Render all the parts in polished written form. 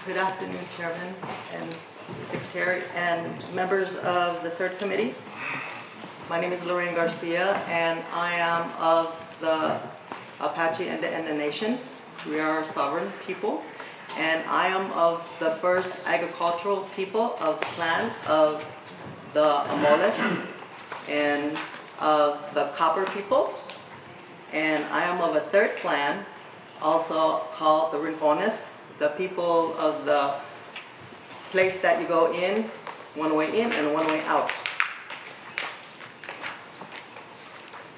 Good afternoon, Chairman and Secretary and members of the CERD Committee. My name is Lorraine Garcia, and I am of the Apache and the Nnee Nation. We are a sovereign people, and I am of the first agricultural people of the clan of the Amoles and of the Copper people. And I am of a third clan, also called the Rincones, the people of the place that you go in, one way in and one way out.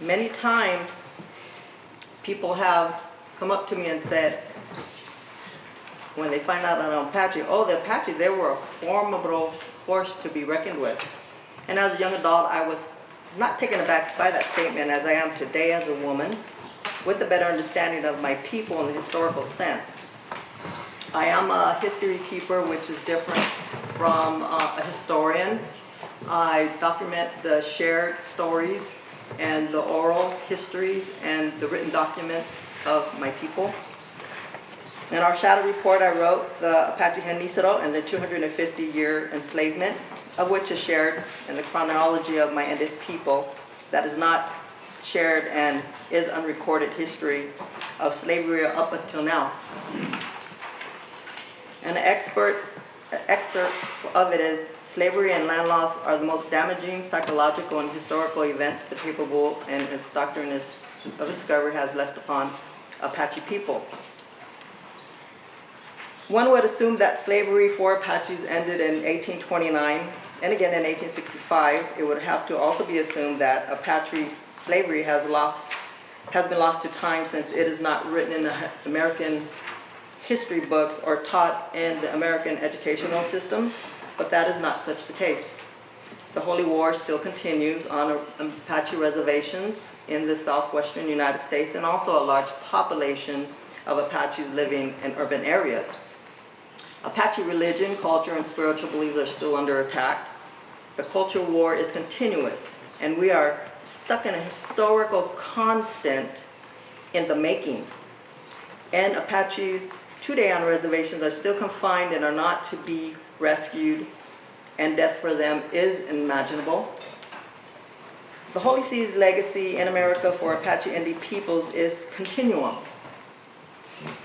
Many times, people have come up to me and said, when they find out that I'm Apache, oh, the Apache, they were a formidable force to be reckoned with. And as a young adult, I was not taken aback by that statement as I am today as a woman, with a better understanding of my people in the historical sense. I am a history keeper, which is different from a historian. I document the shared stories and the oral histories and the written documents of my people. In our shadow report, I wrote the Apache Nnee and the 250-year enslavement, of which is shared in the chronology of my Indigenous people. That is not shared and is unrecorded history of slavery up until now. An excerpt of it is, slavery and land loss are the most damaging psychological and historical events the capable and its doctrine of discovery has left upon Apache people. One would assume that slavery for Apaches ended in 1829, and again in 1865. It would have to also be assumed that Apache slavery has been lost to time, since it is not written in the American history books or taught in the American educational systems, but that is not such the case. The Holy War still continues on Apache reservations in the southwestern United States, and also a large population of Apaches living in urban areas. Apache religion, culture, and spiritual beliefs are still under attack. The culture war is continuous, and we are stuck in a historical constant in the making. And Apaches today on reservations are still confined and are not to be rescued, and death for them is unimaginable. The Holy See's legacy in America for Apache Nnee peoples is continuum,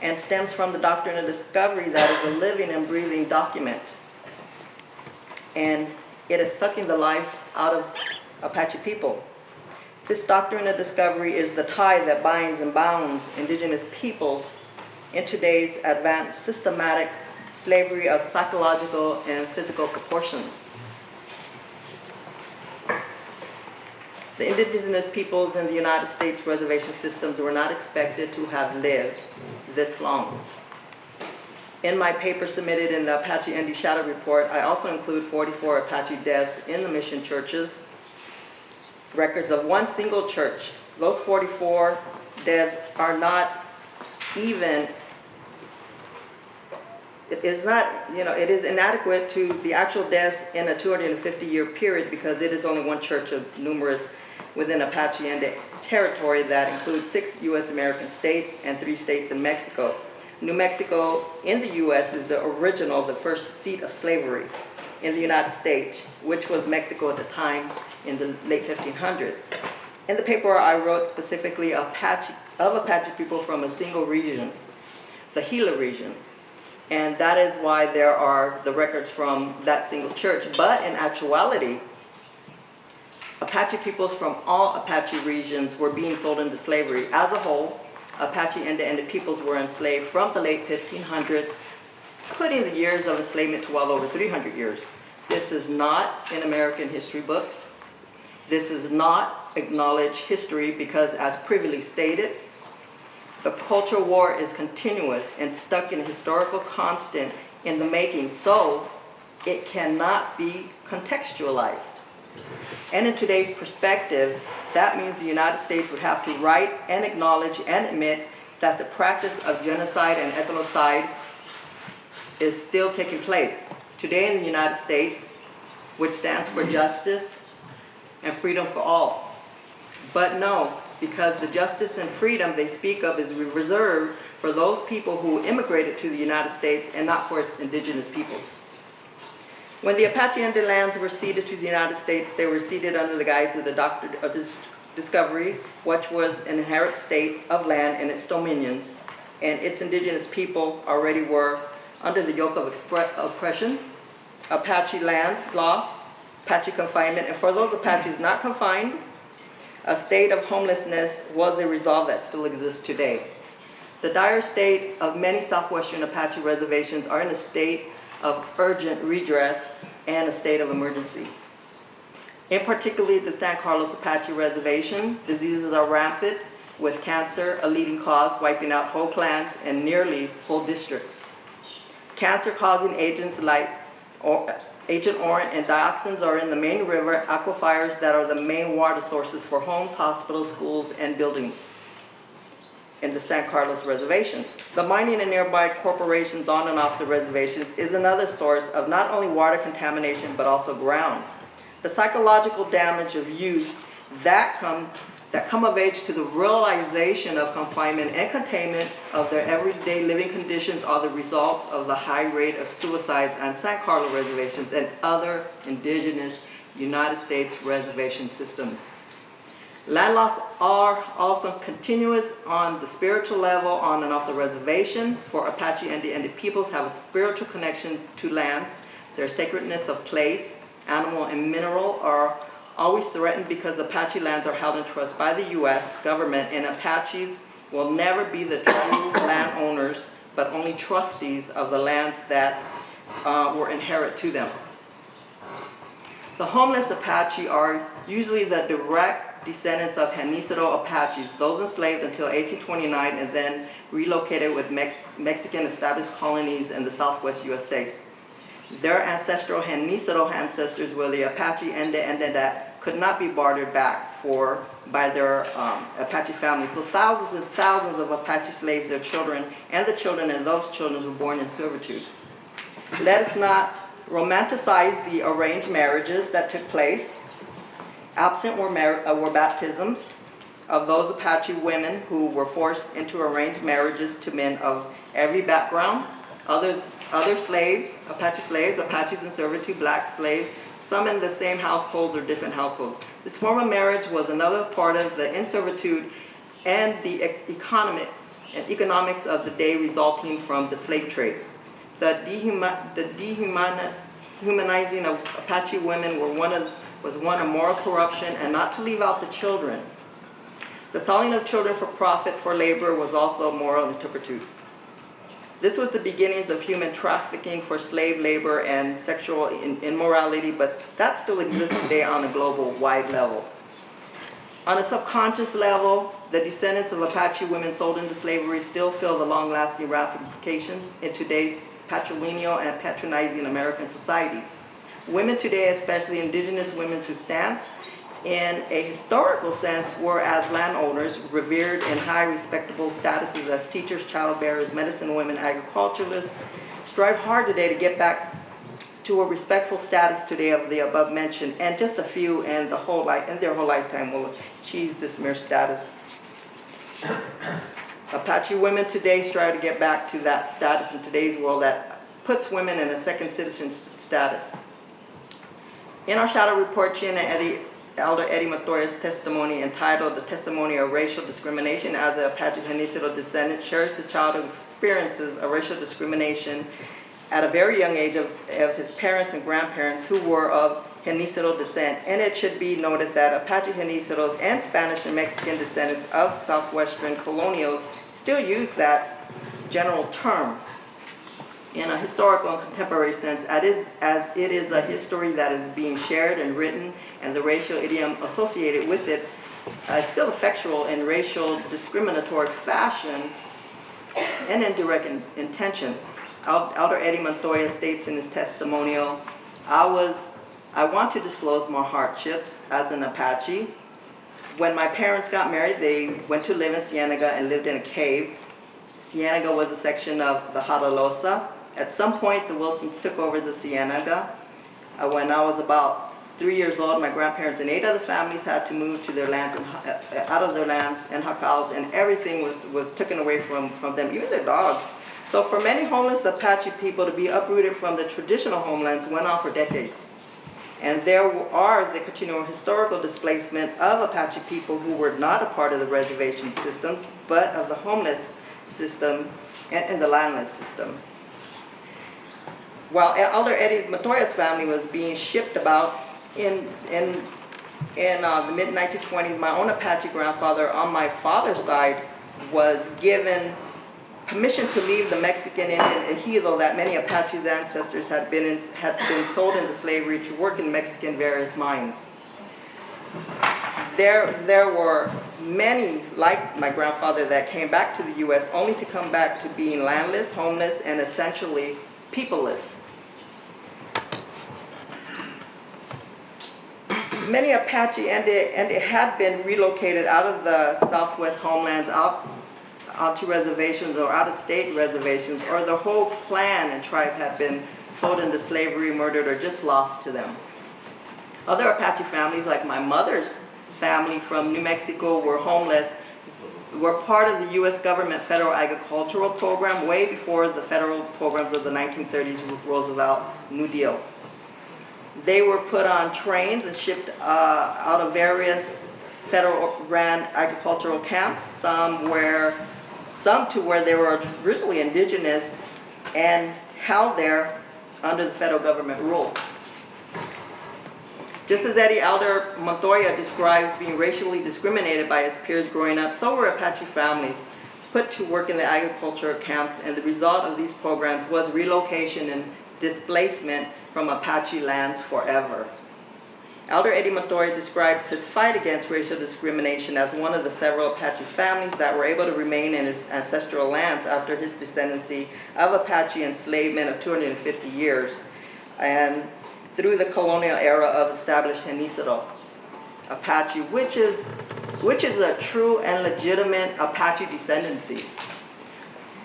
and stems from the doctrine of discovery that is a living and breathing document. And it is sucking the life out of Apache people. This doctrine of discovery is the tie that binds and bounds indigenous peoples in today's advanced systematic slavery of psychological and physical proportions. The indigenous peoples in the United States reservation systems were not expected to have lived this long. In my paper submitted in the Apache Nnee Shadow Report, I also include 44 Apache devs in the mission churches, records of one single church. Those 44 devs are not even, it is inadequate to the actual deaths in a 250-year period, because it is only one church of numerous within Apache Nnee territory that includes 6 U.S. American states and 3 states in Mexico. New Mexico in the U.S. is the original, the first seat of slavery in the United States, which was Mexico at the time in the late 1500s. In the paper, I wrote specifically of Apache people from a single region, the Gila region. And that is why there are the records from that single church. But in actuality, Apache peoples from all Apache regions were being sold into slavery. As a whole, Apache and the Nnee peoples were enslaved from the late 1500s, putting the years of enslavement to well over 300 years. This is not in American history books. This is not acknowledged history, because, as previously stated, the culture war is continuous and stuck in a historical constant in the making, so it cannot be contextualized. And in today's perspective, that means the United States would have to write and acknowledge and admit that the practice of genocide and ethnocide is still taking place. Today in the United States, which stands for justice and freedom for all. But no, because the justice and freedom they speak of is reserved for those people who immigrated to the United States and not for its indigenous peoples. When the Apache Indian lands were ceded to the United States, they were ceded under the guise of the Doctrine of Discovery, which was an inherent state of land and its dominions, and its indigenous people already were under the yoke of oppression, Apache land loss, Apache confinement, and for those Apaches not confined, a state of homelessness was a resolve that still exists today. The dire state of many southwestern Apache reservations are in a state of urgent redress and a state of emergency. In particular, the San Carlos Apache Reservation, diseases are rampant, with cancer a leading cause, wiping out whole clans and nearly whole districts. Cancer-causing agents like Agent Orange and dioxins are in the main river aquifers that are the main water sources for homes, hospitals, schools, and buildings in the San Carlos Reservation. The mining and nearby corporations on and off the reservations is another source of not only water contamination but also ground. The psychological damage of youth that come of age to the realization of confinement and containment of their everyday living conditions are the results of the high rate of suicides on San Carlos reservations and other indigenous United States reservation systems. Land loss are also continuous on the spiritual level on and off the reservation, for Apache and the Indian peoples have a spiritual connection to lands. Their sacredness of place, animal, and mineral are always threatened because Apache lands are held in trust by the U.S. government, and Apaches will never be the true landowners, but only trustees of the lands that were inherent to them. The homeless Apache are usually the direct descendants of Genízaro Apaches, those enslaved until 1829 and then relocated with Mexican established colonies in the southwest USA. Their ancestral Genízaro ancestors were the Apache and that could not be bartered back by their Apache families. So thousands and thousands of Apache slaves, their children, and the children and those children were born in servitude. Let us not romanticize the arranged marriages that took place. Absent were baptisms of those Apache women who were forced into arranged marriages to men of every background. Other slaves, Apaches in servitude, black slaves, some in the same households or different households. This form of marriage was another part of the in servitude and the economics of the day resulting from the slave trade. The dehumanizing of Apache women was one of moral corruption, and not to leave out the children. The selling of children for profit for labor was also moral turpitude. This was the beginnings of human trafficking for slave labor and sexual immorality, but that still exists today on a global wide level. On a subconscious level, the descendants of Apache women sold into slavery still feel the long-lasting ramifications in today's patrilineal and patronizing American society. Women today, especially indigenous women who stance in a historical sense, were as landowners revered in high respectable statuses as teachers, childbearers, medicine women, agriculturalists, strive hard today to get back to a respectful status today of the above mentioned, and just a few in their whole lifetime will achieve this mere status. Apache women today strive to get back to that status in today's world that puts women in a second citizen status. In our shadow report, Elder Eddie Montoya's testimony, entitled The Testimony of Racial Discrimination, as an Apache Genízaro descendant, shares his childhood experiences of racial discrimination at a very young age of his parents and grandparents who were of Genízaro descent. And it should be noted that Apache Genízaros and Spanish and Mexican descendants of southwestern colonials still use that general term in a historical and contemporary sense, as it is a history that is being shared and written, and the racial idiom associated with it is still effectual in racial discriminatory fashion and indirect intention. Elder Eddie Montoya states in his testimonial, I want to disclose my hardships as an Apache. When my parents got married, they went to live in Cienega and lived in a cave. Cienega was a section of the Jalalosa. At some point, the Wilsons took over the Cienega. When I was about 3 years old, my grandparents and 8 other families had to move to their lands and out of their lands and jacals, and everything was taken away from them, even their dogs. So for many homeless Apache people to be uprooted from the traditional homelands went on for decades. And there are the continual historical displacement of Apache people who were not a part of the reservation systems, but of the homeless system and the landless system. While Elder Eddie Montoya's family was being shipped about in the mid-1920s, my own Apache grandfather on my father's side was given permission to leave the Mexican Indian ejido that many Apache's ancestors had been sold into slavery to work in Mexican various mines. There were many, like my grandfather, that came back to the U.S. only to come back to being landless, homeless, and essentially peopleless. Many Apache and it had been relocated out of the Southwest homelands out to reservations or out-of-state reservations, or the whole clan and tribe had been sold into slavery, murdered, or just lost to them. Other Apache families, like my mother's family from New Mexico, were homeless, were part of the U.S. government federal agricultural program way before the federal programs of the 1930s with Roosevelt New Deal. They were put on trains and shipped out of various federal-ran agricultural camps, some to where they were originally indigenous and held there under the federal government rule. Just as Eddie Elder Montoya describes being racially discriminated by his peers growing up, so were Apache families put to work in the agricultural camps, and the result of these programs was relocation and displacement from Apache lands forever. Elder Eddie Montoya describes his fight against racial discrimination as one of the several Apache families that were able to remain in his ancestral lands after his descendancy of Apache enslavement of 250 years, and through the colonial era of established Nnee Apache, which is a true and legitimate Apache descendancy.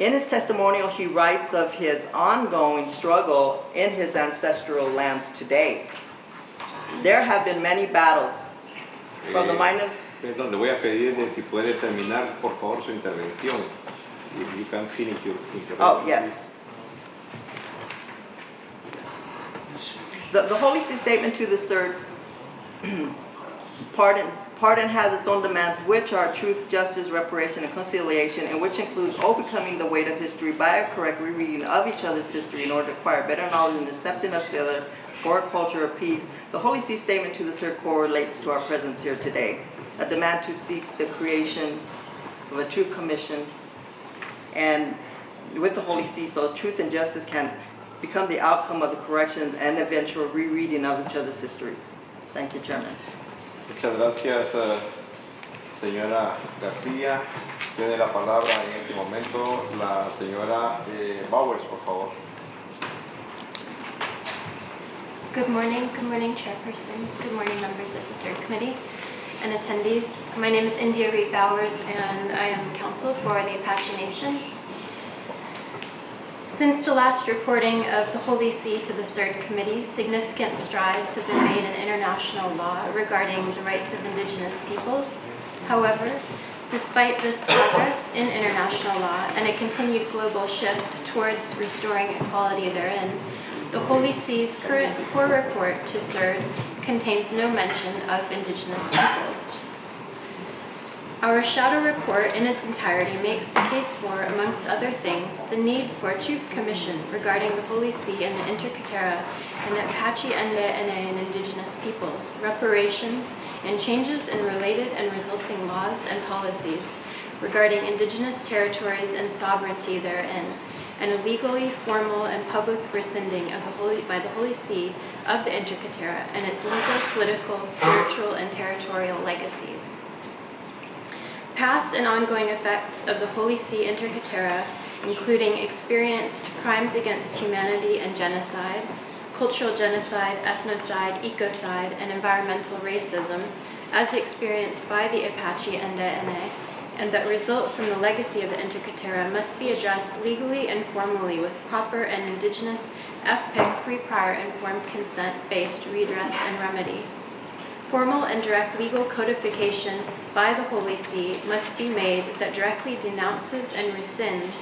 In his testimonial, he writes of his ongoing struggle in his ancestral lands today. There have been many battles from the mind of... Perdón, le voy a pedirle si puede terminar, por favor, su intervención. If you can finish your intervention. Oh, yes. The Holy See Statement to the CERD, pardon has its own demands, which are truth, justice, reparation, and conciliation, and which includes overcoming the weight of history by a correct rereading of each other's history in order to acquire better knowledge and acceptance of the other for a culture of peace. The Holy See Statement to the CERD correlates to our presence here today, a demand to seek the creation of a true commission, and with the Holy See, so truth and justice can become the outcome of the corrections and eventual rereading of each other's histories. Thank you, Chairman. Muchas gracias, señora García. Tiene la palabra en este momento la señora Bowers, por favor. Good morning, Chairperson. Good morning, members of the CERD Committee and attendees. My name is India Reed Bowers, and I am counsel for the Apache Nation. Since the last reporting of the Holy See to the CERD Committee, significant strides have been made in international law regarding the rights of indigenous peoples. However, despite this progress in international law and a continued global shift towards restoring equality therein, the Holy See's current core report to CERD contains no mention of indigenous peoples. Our shadow report in its entirety makes the case for, amongst other things, the need for a truth commission regarding the Holy See and the Interkatera and the Apache, Nnee, and indigenous peoples, reparations, and changes in related and resulting laws and policies regarding indigenous territories and sovereignty therein, and a legally formal and public rescinding of by the Holy See of the Interkatera and its legal, political, spiritual, and territorial legacies. Past and ongoing effects of the Holy See Interkatera, including experienced crimes against humanity and genocide, cultural genocide, ethnocide, ecocide, and environmental racism, as experienced by the Apache, Nnee, and that result from the legacy of the Intercartera must be addressed legally and formally with proper and indigenous FPIC free prior informed consent-based redress and remedy. Formal and direct legal codification by the Holy See must be made that directly denounces and rescinds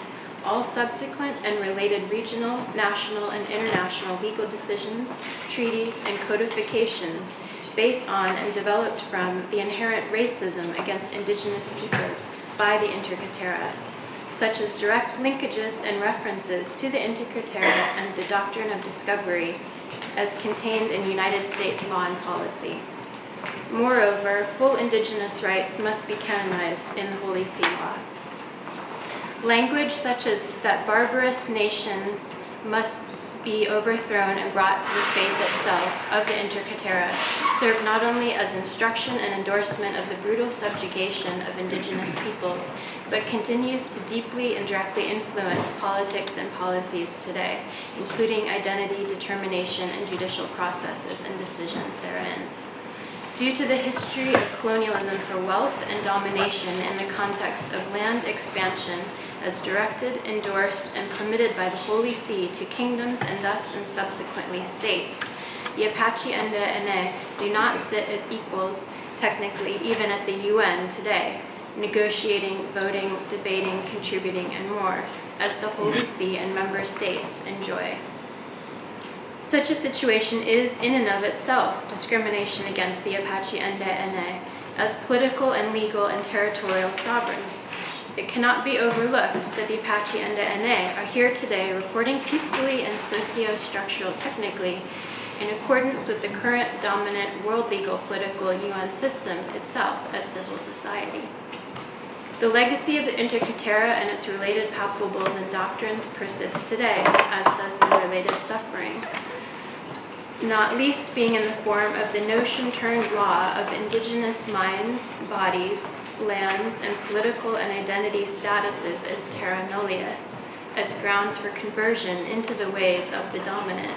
all subsequent and related regional, national, and international legal decisions, treaties, and codifications based on and developed from the inherent racism against indigenous peoples by the Intercartera, such as direct linkages and references to the Intercartera and the doctrine of discovery as contained in United States law and policy. Moreover, full indigenous rights must be canonized in the Holy See law. Language such as that barbarous nations must be overthrown and brought to the faith itself of the Intercartera serve not only as instruction and endorsement of the brutal subjugation of indigenous peoples, but continues to deeply and directly influence politics and policies today, including identity, determination, and judicial processes and decisions therein. Due to the history of colonialism for wealth and domination in the context of land expansion as directed, endorsed, and permitted by the Holy See to kingdoms and thus and subsequently states, the Apache and the Nnee do not sit as equals, technically, even at the UN today, negotiating, voting, debating, contributing, and more, as the Holy See and member states enjoy. Such a situation is, in and of itself, discrimination against the Apache and the Nnee as political and legal and territorial sovereigns. It cannot be overlooked that the Apache and the Nnee are here today reporting peacefully and socio-structural technically in accordance with the current dominant world legal political UN system itself as civil society. The legacy of the Intercartera and its related palpables and doctrines persists today, as does the related suffering, not least being in the form of the notion-turned law of indigenous minds, bodies, lands, and political and identity statuses as terra nullius, as grounds for conversion into the ways of the dominant,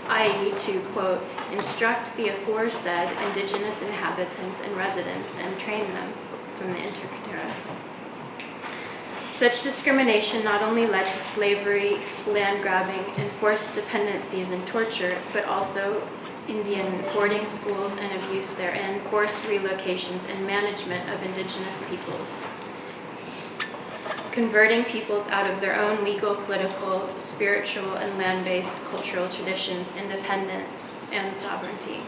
i.e. to, quote, instruct the aforesaid indigenous inhabitants and residents and train them from the Intercartera. Such discrimination not only led to slavery, land grabbing, enforced dependencies and torture, but also Indian boarding schools and abuse therein, forced relocations and management of indigenous peoples, converting peoples out of their own legal, political, spiritual, and land-based cultural traditions, independence, and sovereignty.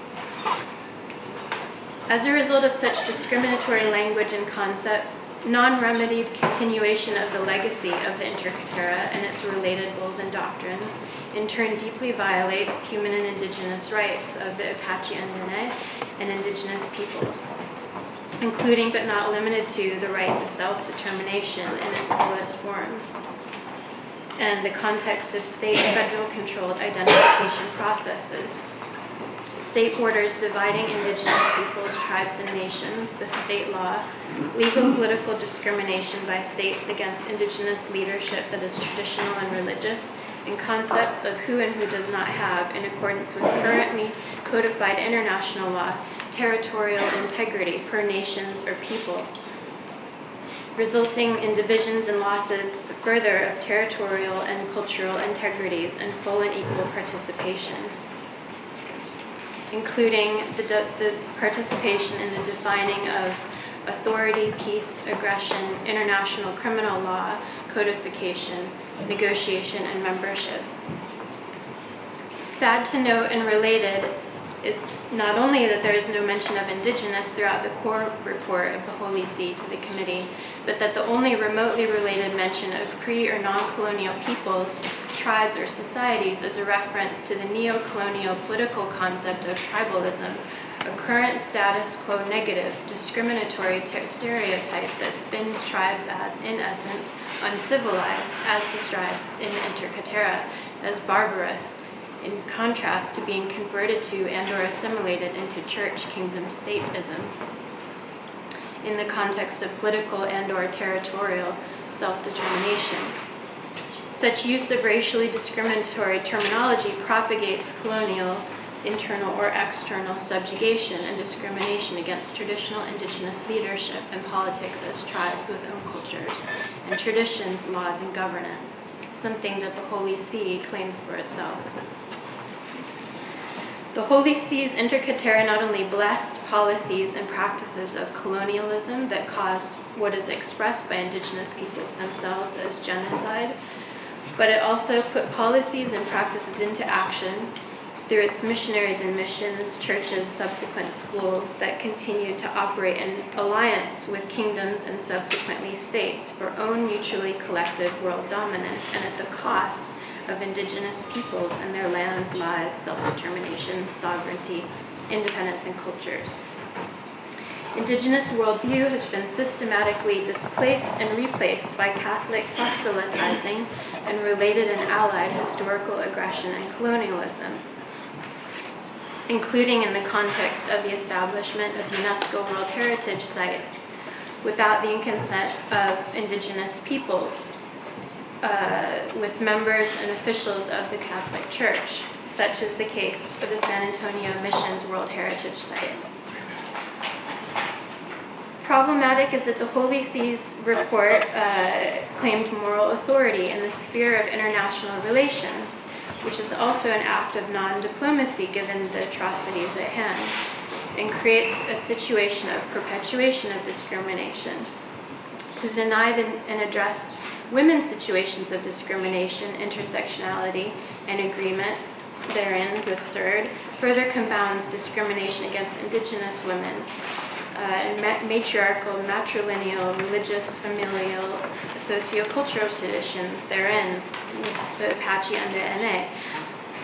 As a result of such discriminatory language and concepts, non-remedied continuation of the legacy of the Intercartera and its related bulls and doctrines in turn deeply violates human and indigenous rights of the Apache and Nnee and indigenous peoples, including but not limited to the right to self-determination in its fullest forms, and the context of state and federal-controlled identification processes. State borders dividing indigenous peoples, tribes, and nations with state law, legal political discrimination by states against indigenous leadership that is traditional and religious, and concepts of who and who does not have, in accordance with currently codified international law, territorial integrity per nations or people, resulting in divisions and losses further of territorial and cultural integrities and full and equal participation, including the participation in the defining of authority, peace, aggression, international criminal law, codification, negotiation, and membership. Sad to note and related is not only that there is no mention of indigenous throughout the core report of the Holy See to the committee, but that the only remotely related mention of pre- or non-colonial peoples, tribes, or societies is a reference to the neo-colonial political concept of tribalism, a current status quo negative, discriminatory stereotype that spins tribes as, in essence, uncivilized, as described in the Intercartera, as barbarous, in contrast to being converted to and or assimilated into church kingdom statism in the context of political and or territorial self-determination. Such use of racially discriminatory terminology propagates colonial internal or external subjugation and discrimination against traditional indigenous leadership and politics as tribes with own cultures and traditions, laws, and governance, something that the Holy See claims for itself. The Holy See's Intercaterra not only blessed policies and practices of colonialism that caused what is expressed by indigenous peoples themselves as genocide, but it also put policies and practices into action through its missionaries and missions, churches, subsequent schools that continued to operate in alliance with kingdoms and subsequently states for own mutually collective world dominance and at the cost of indigenous peoples and their lands, lives, self-determination, sovereignty, independence, and cultures. Indigenous worldview has been systematically displaced and replaced by Catholic proselytizing and related and allied historical aggression and colonialism, including in the context of the establishment of UNESCO World Heritage Sites without the consent of indigenous peoples, with members and officials of the Catholic Church, such as the case of the San Antonio Missions World Heritage Site. Problematic is that the Holy See's report claimed moral authority in the sphere of international relations, which is also an act of non-diplomacy given the atrocities at hand, and creates a situation of perpetuation of discrimination. To deny and address women's situations of discrimination, intersectionality, and agreements therein with CERD further compounds discrimination against indigenous women and matriarchal, matrilineal, religious, familial, socio-cultural traditions therein, the Apache and the Nnee.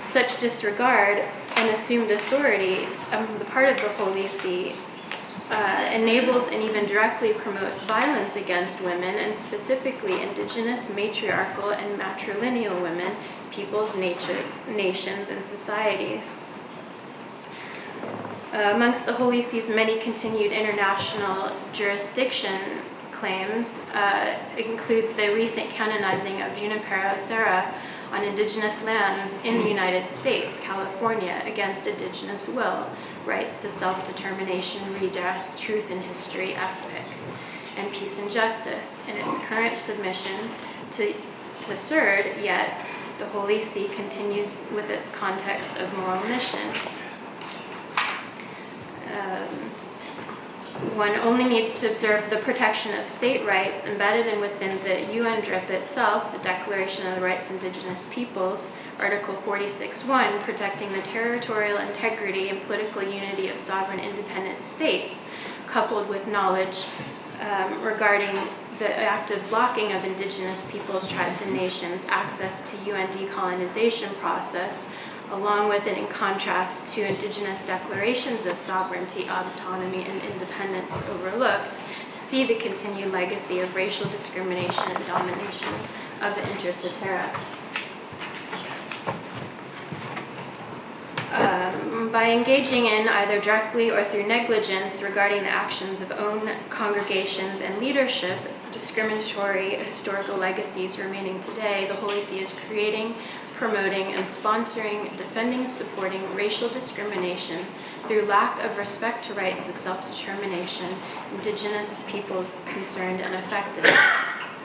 Such disregard and assumed authority on the part of the Holy See enables and even directly promotes violence against women, and specifically indigenous, matriarchal, and matrilineal women, peoples, nations, and societies. Amongst the Holy See's many continued international jurisdiction claims includes the recent canonizing of Junipero Serra on indigenous lands in the United States, California, against indigenous will, rights to self-determination, redress, truth in history, ethic, and peace and justice. In its current submission to the CERD, yet the Holy See continues with its context of moral mission. One only needs to observe the protection of state rights embedded in within the UN DRIP itself, the Declaration of the Rights of Indigenous Peoples, Article 46.1, protecting the territorial integrity and political unity of sovereign independent states, coupled with knowledge regarding the active blocking of indigenous peoples, tribes, and nations access to UN decolonization process, along with and in contrast to indigenous declarations of sovereignty, autonomy, and independence overlooked, to see the continued legacy of racial discrimination and domination of the Intercaterra. By engaging in, either directly or through negligence regarding the actions of own congregations and leadership, discriminatory historical legacies remaining today, the Holy See is creating, promoting, and sponsoring, defending, supporting racial discrimination through lack of respect to rights of self-determination, indigenous peoples concerned and affected.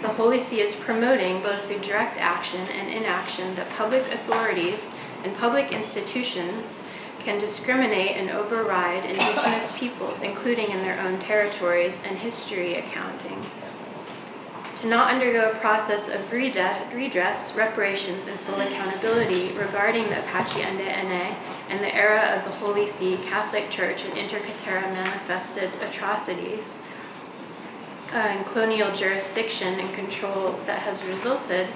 The Holy See is promoting, both through direct action and inaction, that public authorities and public institutions can discriminate and override indigenous peoples, including in their own territories, and history accounting. To not undergo a process of redress, reparations, and full accountability regarding the Apache and the Nnee and the era of the Holy See, Catholic Church, and Intercaterra manifested atrocities and colonial jurisdiction and control that has resulted,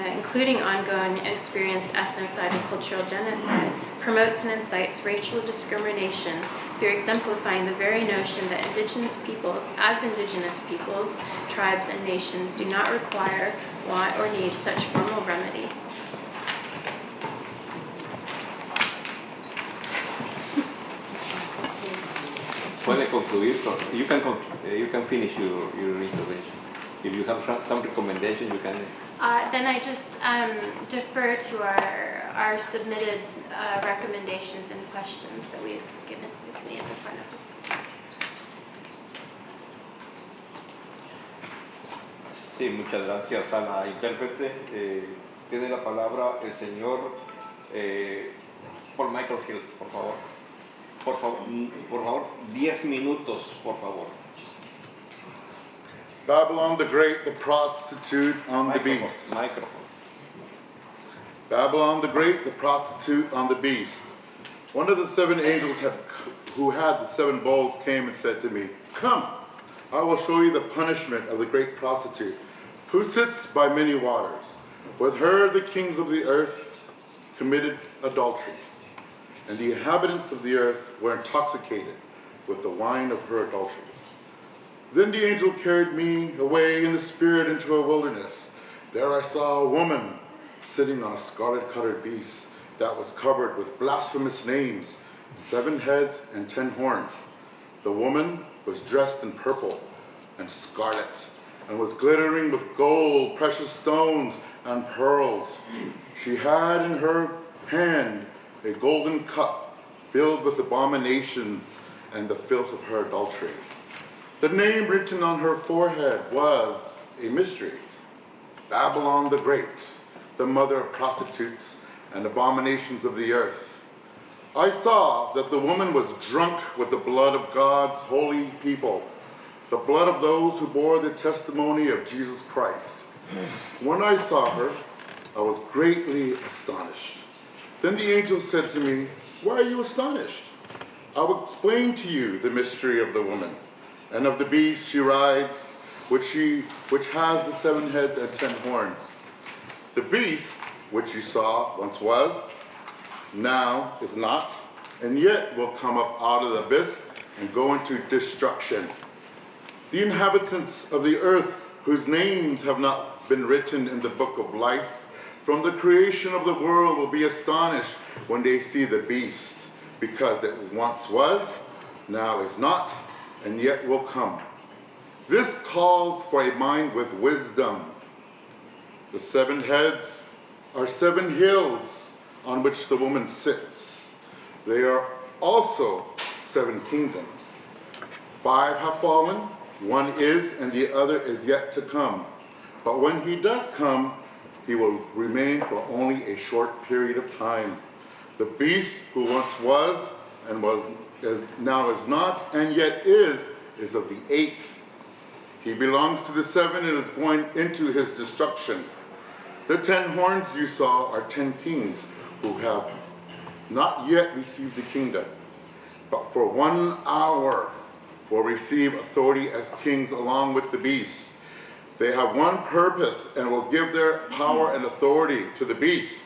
including ongoing experienced ethnocide and cultural genocide, promotes and incites racial discrimination through exemplifying the very notion that indigenous peoples, as indigenous peoples, tribes, and nations, do not require, want, or need such formal remedy. Puede concluir. You can finish your intervention. If you have some recommendation, you can Then I just defer to our submitted recommendations and questions that we've given to the committee at the front of it. Sí, muchas gracias a la intérprete. Tiene la palabra el señor por Michael Hill, por favor. Por favor, 10 minutos, por favor. Babylon the Great, the prostitute on the beast. Microphone. Babylon the Great, the prostitute on the beast. One of the 7 angels who had the 7 bowls came and said to me, "Come, I will show you the punishment of the great prostitute, who sits by many waters. With her the kings of the earth committed adultery, and the inhabitants of the earth were intoxicated with the wine of her adulteries." Then the angel carried me away in the spirit into a wilderness. There I saw a woman sitting on a scarlet-colored beast that was covered with blasphemous names, 7 heads and 10 horns. The woman was dressed in purple and scarlet, and was glittering with gold, precious stones, and pearls. She had in her hand a golden cup filled with abominations and the filth of her adulteries. The name written on her forehead was a mystery: Babylon the Great, the mother of prostitutes and abominations of the earth. I saw that the woman was drunk with the blood of God's holy people, the blood of those who bore the testimony of Jesus Christ. When I saw her, I was greatly astonished. Then the angel said to me, "Why are you astonished? I will explain to you the mystery of the woman and of the beast she rides, which has the 7 heads and 10 horns. The beast, which you saw once was, now is not, and yet will come up out of the abyss and go into destruction. The inhabitants of the earth, whose names have not been written in the book of life from the creation of the world, will be astonished when they see the beast, because it once was, now is not, and yet will come. This calls for a mind with wisdom. The 7 heads are 7 hills on which the woman sits. They are also 7 kingdoms. 5 have fallen, 1 is, and the other is yet to come. But when he does come, he will remain for only a short period of time. The beast who once was and now is not, and yet is of the 8th. He belongs to the 7 and is going into his destruction. The 10 horns you saw are 10 kings who have not yet received the kingdom, but for 1 hour will receive authority as kings along with the beast. They have one purpose and will give their power and authority to the beast.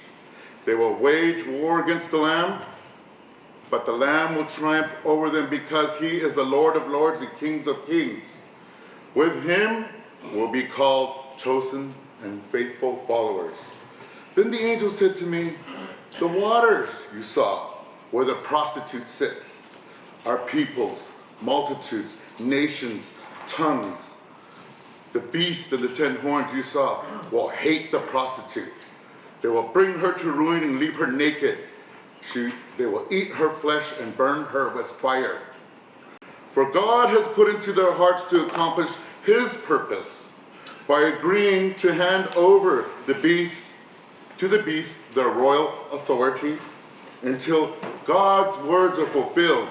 They will wage war against the Lamb, but the Lamb will triumph over them because he is the Lord of lords and King of kings. With him will be called chosen and faithful followers. Then the angel said to me, "The waters you saw where the prostitute sits are peoples, multitudes, nations, tongues. The beast and the 10 horns you saw will hate the prostitute. They will bring her to ruin and leave her naked. They will eat her flesh and burn her with fire. For God has put into their hearts to accomplish his purpose by agreeing to hand over to the beast their royal authority until God's words are fulfilled.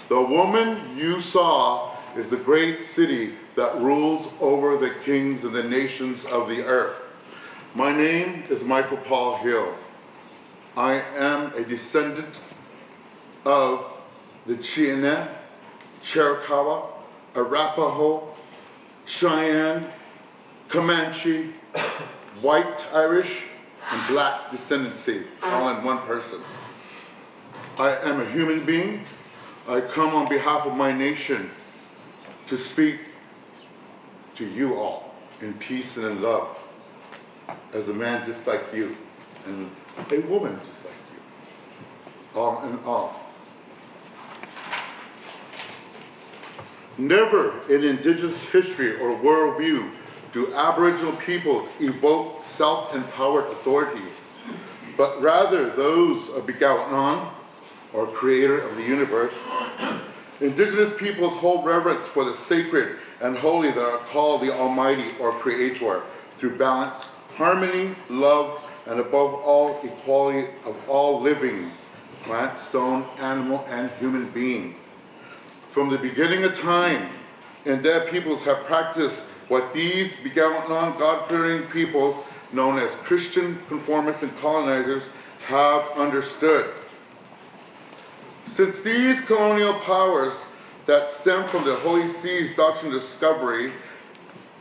The woman you saw is the great city that rules over the kings and the nations of the earth. My name is Michael Paul Hill. I am a descendant of the Nnee, Cherokee, Arapaho, Cheyenne, Comanche, white Irish, and black descendancy, all in one person. I am a human being. I come on behalf of my nation to speak to you all in peace and in love, as a man just like you, and a woman just like you, all in all. Never in indigenous history or worldview do Aboriginal peoples evoke self-empowered authorities, but rather those of Begawanan, or creator of the universe. Indigenous peoples hold reverence for the sacred and holy that are called the Almighty, or Creator, through balance, harmony, love, and above all, equality of all living, plant, stone, animal, and human being. From the beginning of time, Nnee peoples have practiced what these Begawanan God-fearing peoples, known as Christian conformists and colonizers, have understood. Since these colonial powers that stem from the Holy See's doctrine of discovery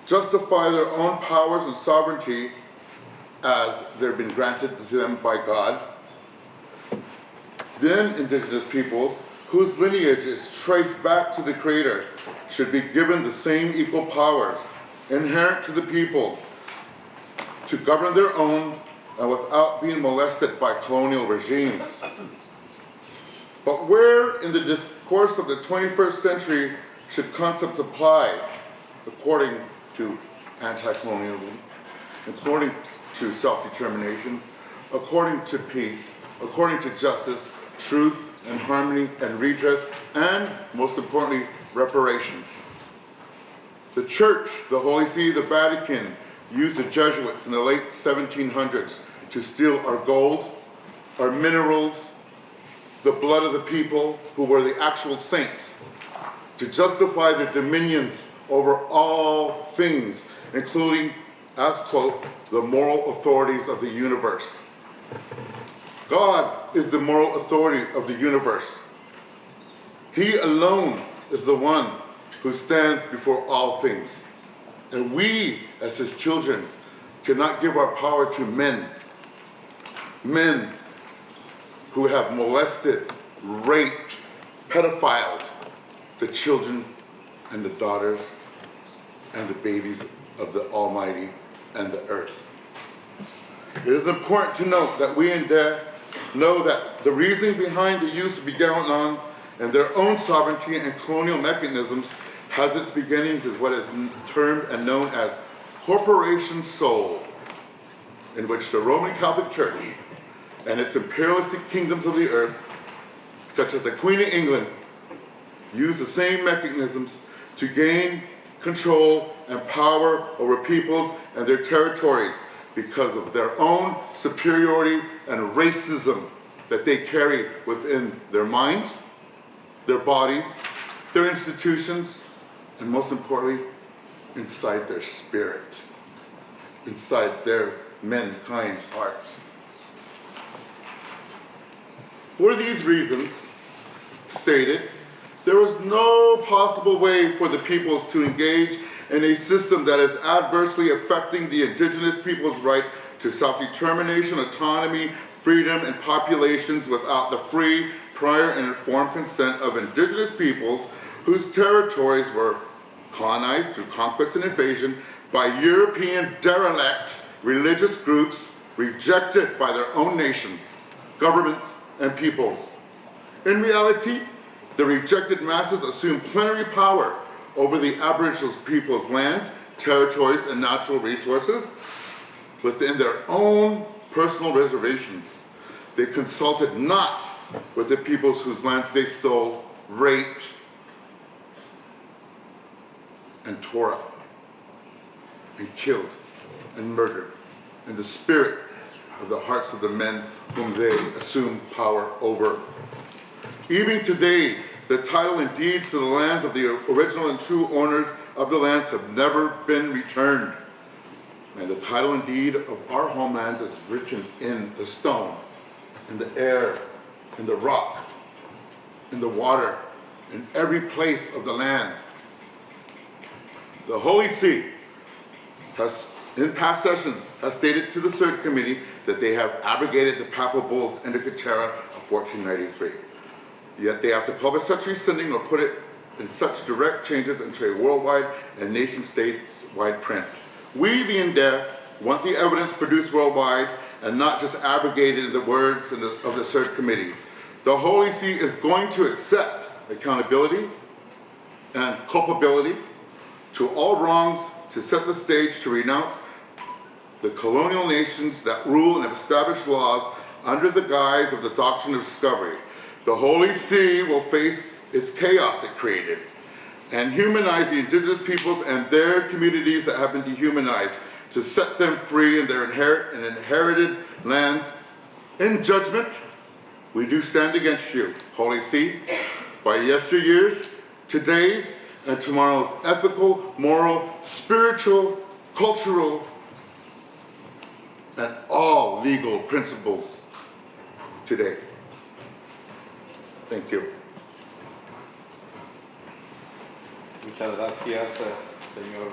justify their own powers and sovereignty as they've been granted to them by God, then Indigenous peoples, whose lineage is traced back to the Creator, should be given the same equal powers inherent to the peoples to govern their own and without being molested by colonial regimes. But where in the discourse of the 21st century should concepts apply according to anti-colonialism, according to self-determination, according to peace, according to justice, truth and harmony and redress, and most importantly, reparations? The Church, the Holy See, the Vatican used the Jesuits in the late 1700s to steal our gold, our minerals, the blood of the people who were the actual saints, to justify their dominions over all things, including, as quote, the moral authorities of the universe. God is the moral authority of the universe. He alone is the one who stands before all things. And we, as his children, cannot give our power to men who have molested, raped, pedophiled the children and the daughters and the babies of the Almighty and the earth. It is important to note that we Nnee know that the reasoning behind the use of Begawanan and their own sovereignty and colonial mechanisms has its beginnings as what is termed and known as corporation soul, in which the Roman Catholic Church and its imperialistic kingdoms of the earth, such as the Queen of England, use the same mechanisms to gain control and power over peoples and their territories because of their own superiority and racism that they carry within their minds, their bodies, their institutions, and most importantly, inside their spirit, inside their mankind's hearts. For these reasons stated, there was no possible way for the peoples to engage in a system that is adversely affecting the indigenous people's right to self-determination, autonomy, freedom, and populations without the free, prior, and informed consent of indigenous peoples whose territories were colonized through conquest and invasion by European derelict religious groups rejected by their own nations, governments, and peoples. In reality, the rejected masses assumed plenary power over the Aboriginal people's lands, territories, and natural resources within their own personal reservations. They consulted not with the peoples whose lands they stole, raped, and tore up, and killed, and murdered, in the spirit of the hearts of the men whom they assumed power over. Even today, the title and deeds to the lands of the original and true owners of the lands have never been returned. And the title and deed of our homelands is written in the stone, in the air, in the rock, in the water, in every place of the land. The Holy See has, in past sessions, has stated to the CERD Committee that they have abrogated the papal bulls in the Katera of 1493. Yet they have to publish such rescinding or put it in such direct changes into a worldwide and nation-state-wide print. We, the Nnee, want the evidence produced worldwide and not just abrogated in the words of the CERD Committee. The Holy See is going to accept accountability and culpability to all wrongs to set the stage to renounce the colonial nations that rule and have established laws under the guise of the doctrine of discovery. The Holy See will face its chaos it created and humanize the indigenous peoples and their communities that have been dehumanized to set them free in their inherited lands. In judgment, we do stand against you, Holy See, by yesteryear's, today's, and tomorrow's ethical, moral, spiritual, cultural, and all legal principles today. Thank you. Muchas gracias, señor